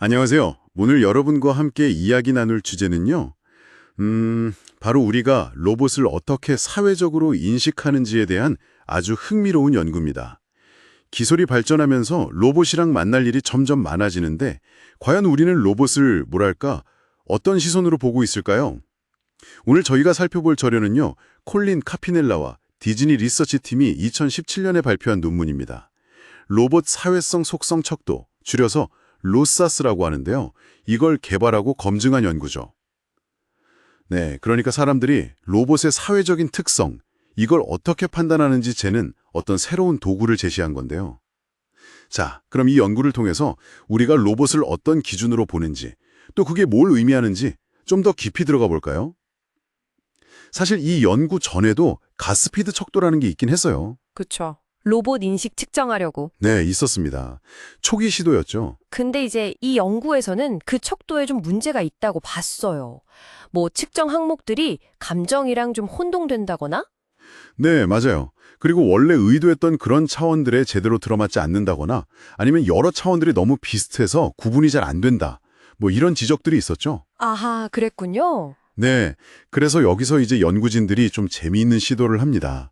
안녕하세요. 오늘 여러분과 함께 이야기 나눌 주제는요. 바로 우리가 로봇을 어떻게 사회적으로 인식하는지에 대한 아주 흥미로운 연구입니다. 기술이 발전하면서 로봇이랑 만날 일이 점점 많아지는데 과연 우리는 로봇을 어떤 시선으로 보고 있을까요? 오늘 저희가 살펴볼 자료는요. 콜린 카피넬라와 디즈니 리서치 팀이 2017년에 발표한 논문입니다. 로봇 사회성 속성 척도, 줄여서 로사스라고 하는데요. 이걸 개발하고 검증한 연구죠. 네, 그러니까 사람들이 로봇의 사회적인 특성, 이걸 어떻게 판단하는지 재는 어떤 새로운 도구를 제시한 건데요. 자, 그럼 이 연구를 통해서 우리가 로봇을 어떤 기준으로 보는지, 또 그게 뭘 의미하는지 좀 더 깊이 들어가 볼까요? 사실 이 연구 전에도 가스피드 척도라는 게 있긴 했어요. 그쵸. 로봇 인식 측정하려고. 네, 있었습니다. 초기 시도였죠. 근데 이제 이 연구에서는 그 척도에 좀 문제가 있다고 봤어요. 뭐 측정 항목들이 감정이랑 좀 혼동된다거나? 네, 맞아요. 그리고 원래 의도했던 그런 차원들에 제대로 들어맞지 않는다거나 아니면 여러 차원들이 너무 비슷해서 구분이 잘 안 된다. 뭐 이런 지적들이 있었죠. 아하, 그랬군요. 네, 그래서 여기서 이제 연구진들이 좀 재미있는 시도를 합니다.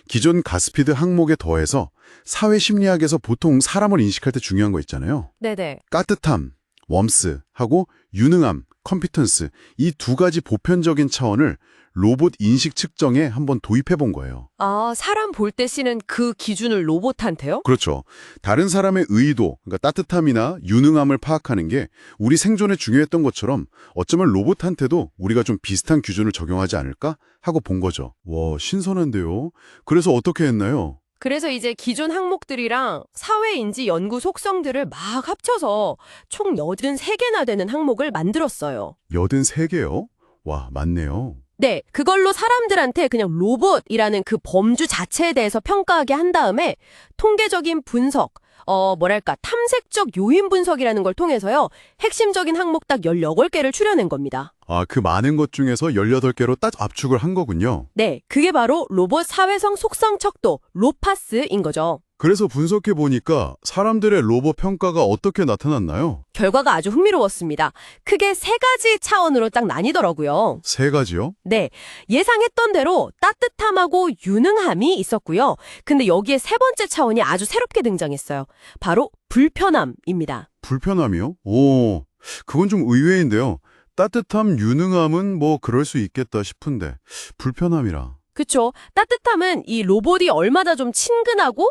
기존 가스피드 항목에 더해서 사회심리학에서 보통 사람을 인식할 때 중요한 거 있잖아요. 네네. 따뜻함, 웜스하고 유능함, 컴피턴스 이 두 가지 보편적인 차원을 로봇 인식 측정에 한번 도입해 본 거예요. 아, 사람 볼 때 쓰는 그 기준을 로봇한테요? 그렇죠. 다른 사람의 의도, 그러니까 따뜻함이나 유능함을 파악하는 게 우리 생존에 중요했던 것처럼 어쩌면 로봇한테도 우리가 좀 비슷한 기준을 적용하지 않을까 하고 본 거죠. 와, 신선한데요. 그래서 어떻게 했나요? 그래서 이제 기존 항목들이랑 사회인지 연구 속성들을 막 합쳐서 총 83개나 되는 항목을 만들었어요. 83개요? 와, 많네요. 네, 그걸로 사람들한테 그냥 로봇이라는 그 범주 자체에 대해서 평가하게 한 다음에 통계적인 분석, 탐색적 요인 분석이라는 걸 통해서요. 핵심적인 항목 딱 18개를 추려낸 겁니다. 아, 그 많은 것 중에서 18개로 딱 압축을 한 거군요. 네, 그게 바로 로봇 사회성 속성 척도, 로파스인 거죠. 그래서 분석해 보니까 사람들의 로봇 평가가 어떻게 나타났나요? 결과가 아주 흥미로웠습니다. 크게 3가지 차원으로 딱 나뉘더라고요. 3가지요? 네, 예상했던 대로 따뜻함하고 유능함이 있었고요. 근데 여기에 3번째 차원이 아주 새롭게 등장했어요. 바로 불편함입니다. 불편함이요? 오, 그건 좀 의외인데요. 따뜻함, 유능함은 뭐 그럴 수 있겠다 싶은데 불편함이라. 그쵸? 따뜻함은 이 로봇이 얼마나 좀 친근하고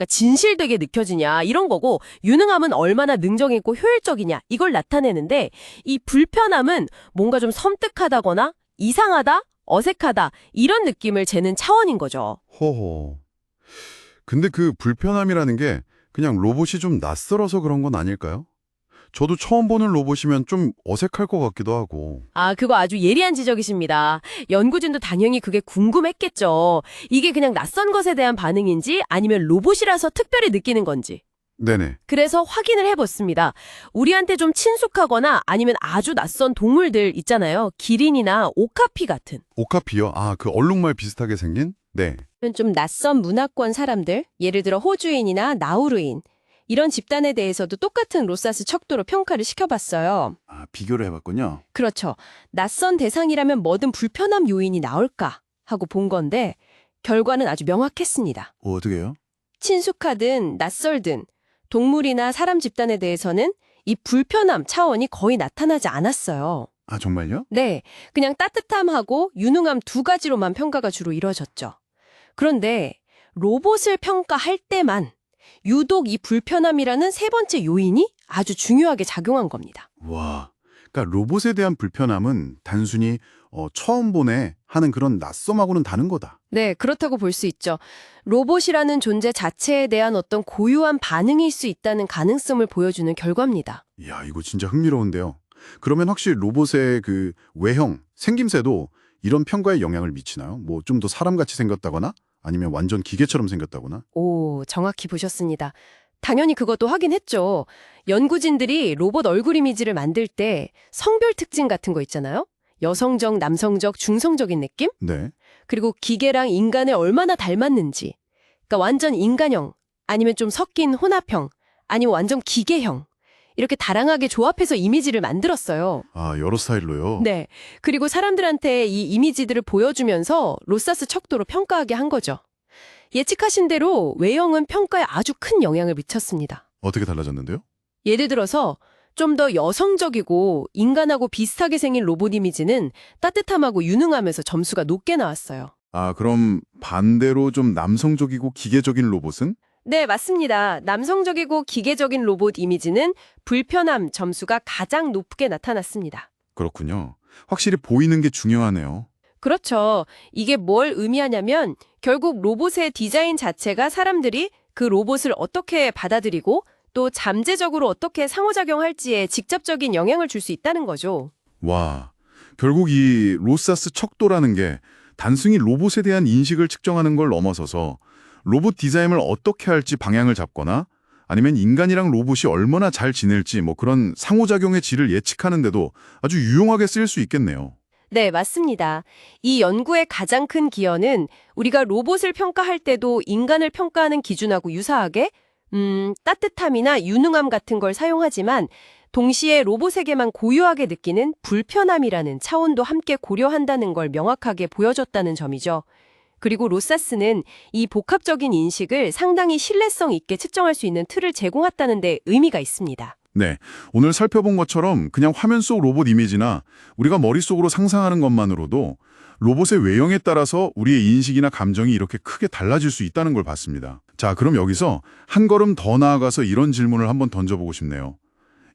진실되게 느껴지냐 이런 거고, 유능함은 얼마나 능정있고 효율적이냐 이걸 나타내는데, 이 불편함은 뭔가 좀 섬뜩하다거나 이상하다, 어색하다 이런 느낌을 재는 차원인 거죠. 허허. 근데 그 불편함이라는 게 그냥 로봇이 좀 낯설어서 그런 건 아닐까요? 저도 처음 보는 로봇이면 좀 어색할 것 같기도 하고. 아, 그거 아주 예리한 지적이십니다. 연구진도 당연히 그게 궁금했겠죠. 이게 그냥 낯선 것에 대한 반응인지 아니면 로봇이라서 특별히 느끼는 건지. 네네. 그래서 확인을 해봤습니다. 우리한테 좀 친숙하거나 아니면 아주 낯선 동물들 있잖아요. 기린이나 오카피 같은. 오카피요? 아, 그 얼룩말 비슷하게 생긴? 네. 좀 낯선 문화권 사람들, 예를 들어 호주인이나 나우루인, 이런 집단에 대해서도 똑같은 로사스 척도로 평가를 시켜봤어요. 아, 비교를 해봤군요. 그렇죠. 낯선 대상이라면 뭐든 불편함 요인이 나올까 하고 본 건데 결과는 아주 명확했습니다. 어떻게 해요? 친숙하든 낯설든 동물이나 사람 집단에 대해서는 이 불편함 차원이 거의 나타나지 않았어요. 아, 정말요? 네, 그냥 따뜻함하고 유능함 2가지로만 평가가 주로 이뤄졌죠. 그런데 로봇을 평가할 때만 유독 이 불편함이라는 3번째 요인이 아주 중요하게 작용한 겁니다. 와, 그러니까 로봇에 대한 불편함은 단순히 처음 보네 하는 그런 낯섦하고는 다른 거다. 네, 그렇다고 볼 수 있죠. 로봇이라는 존재 자체에 대한 어떤 고유한 반응일 수 있다는 가능성을 보여주는 결과입니다. 이야, 이거 진짜 흥미로운데요. 그러면 혹시 로봇의 그 외형, 생김새도 이런 평가에 영향을 미치나요? 뭐 좀 더 사람같이 생겼다거나 아니면 완전 기계처럼 생겼다거나? 오, 정확히 보셨습니다. 당연히 그것도 확인했죠. 연구진들이 로봇 얼굴 이미지를 만들 때 성별 특징 같은 거 있잖아요. 여성적, 남성적, 중성적인 느낌? 네. 그리고 기계랑 인간에 얼마나 닮았는지. 그러니까 완전 인간형, 아니면 좀 섞인 혼합형, 아니면 완전 기계형. 이렇게 다양하게 조합해서 이미지를 만들었어요. 아, 여러 스타일로요? 네. 그리고 사람들한테 이 이미지들을 보여주면서 로사스 척도로 평가하게 한 거죠. 예측하신 대로 외형은 평가에 아주 큰 영향을 미쳤습니다. 어떻게 달라졌는데요? 예를 들어서 좀 더 여성적이고 인간하고 비슷하게 생긴 로봇 이미지는 따뜻함하고 유능하면서 점수가 높게 나왔어요. 아, 그럼 반대로 좀 남성적이고 기계적인 로봇은? 네, 맞습니다. 남성적이고 기계적인 로봇 이미지는 불편함 점수가 가장 높게 나타났습니다. 그렇군요. 확실히 보이는 게 중요하네요. 그렇죠. 이게 뭘 의미하냐면 결국 로봇의 디자인 자체가 사람들이 그 로봇을 어떻게 받아들이고 또 잠재적으로 어떻게 상호작용할지에 직접적인 영향을 줄 수 있다는 거죠. 와, 결국 이 로사스 척도라는 게 단순히 로봇에 대한 인식을 측정하는 걸 넘어서서 로봇 디자인을 어떻게 할지 방향을 잡거나 아니면 인간이랑 로봇이 얼마나 잘 지낼지 뭐 그런 상호작용의 질을 예측하는데도 아주 유용하게 쓰일 수 있겠네요. 네, 맞습니다. 이 연구의 가장 큰 기여는 우리가 로봇을 평가할 때도 인간을 평가하는 기준하고 유사하게 따뜻함이나 유능함 같은 걸 사용하지만 동시에 로봇에게만 고유하게 느끼는 불편함이라는 차원도 함께 고려한다는 걸 명확하게 보여줬다는 점이죠. 그리고 로사스는 이 복합적인 인식을 상당히 신뢰성 있게 측정할 수 있는 틀을 제공했다는 데 의미가 있습니다. 네, 오늘 살펴본 것처럼 그냥 화면 속 로봇 이미지나 우리가 머릿속으로 상상하는 것만으로도 로봇의 외형에 따라서 우리의 인식이나 감정이 이렇게 크게 달라질 수 있다는 걸 봤습니다. 자, 그럼 여기서 한 걸음 더 나아가서 이런 질문을 한번 던져보고 싶네요.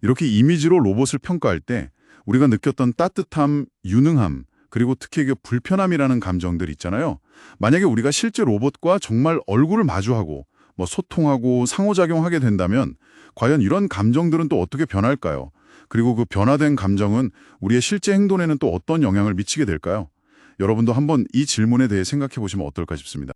이렇게 이미지로 로봇을 평가할 때 우리가 느꼈던 따뜻함, 유능함, 그리고 특히 그 불편함이라는 감정들 있잖아요. 만약에 우리가 실제 로봇과 정말 얼굴을 마주하고 뭐 소통하고 상호작용하게 된다면 과연 이런 감정들은 또 어떻게 변할까요? 그리고 그 변화된 감정은 우리의 실제 행동에는 또 어떤 영향을 미치게 될까요? 여러분도 한번 이 질문에 대해 생각해 보시면 어떨까 싶습니다.